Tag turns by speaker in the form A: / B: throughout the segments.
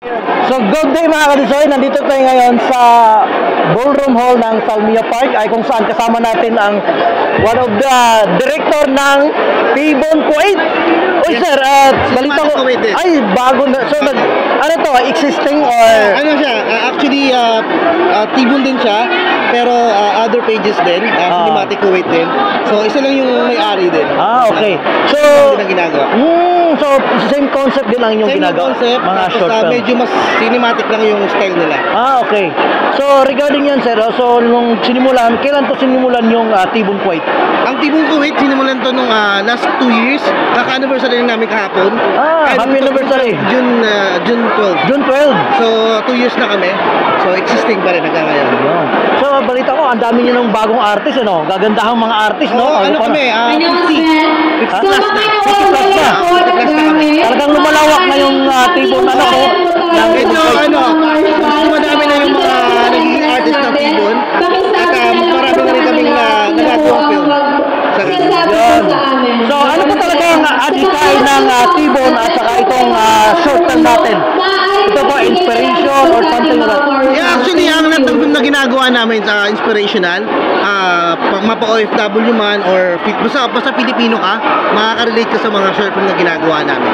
A: So good day mga kadisoy, nandito tayo ngayon sa Ballroom Hall ng Salmia Park ay kung saan kasama natin ang one of the director ng T-Bone Kuwait. Uy sir, balita ko ay bago na, so ano to, existing or
B: ano siya, actually T-Bone din siya pero other pages din, Cinematic Kuwait din. So isa lang yung may-ari din.
A: Okay. So
B: din ang ginagawa.
A: So same concept din ang inyong
B: Same
A: ginagawa.
B: concept,
A: Mga
B: tapos,
A: short film.
B: medyo mas cinematic lang yung style nila.
A: Okay. So regarding yan sir, so nung sinimulan, kailan to sinimulan yung T-Bone Kuwait?
B: Ang T-Bone Kuwait, sinimulan to nung last 2 years. Kaka-anniversary na namin kahapon.
A: Happy anniversary.
B: June 12.
A: June 12.
B: So 2 years na kami. So existing pa rin hanggang ngayon.
A: So balita ko, ang dami niyo ng bagong artist, ano? Gagandahang mga artist, no?
B: Ano kami? 50 plus na.
A: 50 plus na. Talagang lumalawak na yung T-Bone, ano ko?
B: Medyo mas madami na yung mga naging artist ng T-Bone. At marami na rin kaming nagagawang film.
A: Yun. So ano po talaga ang adhikay ng T-Bone at saka itong short film natin? Ito po, inspiration or something like that?
B: Yeah, actually, ang lahat ng film na ginagawa namin inspirational. Mapa-OFW man or basta Pilipino ka, makaka-relate ka sa mga short film na ginagawa namin.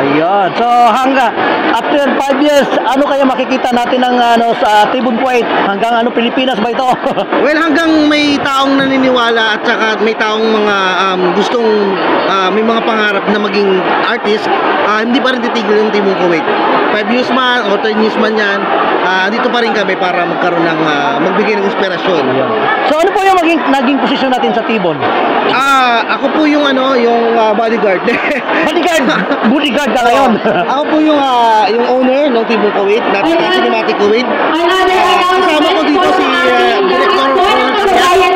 A: Ayan. So hanggang after 5 years, ano kaya makikita natin ng sa T-Bone Kuwait? Hanggang Pilipinas ba ito?
B: Well, hanggang may taong naniniwala at saka may taong mga gustong may mga pangarap na maging artist, hindi pa rin titigil yung T-Bone Kuwait. 5 years man o 10 years man yan, dito pa rin kami para magkaroon ng magbigay ng inspirasyon.
A: So ano po yung naging posisyon natin sa T-Bone?
B: Ako po yung bodyguard.
A: Bodyguard ka ngayon.
B: Ako po yung owner ng T-Bone Kuwait, Cinematic Kuwait. Kasama ko dito si Director Ronald Payat.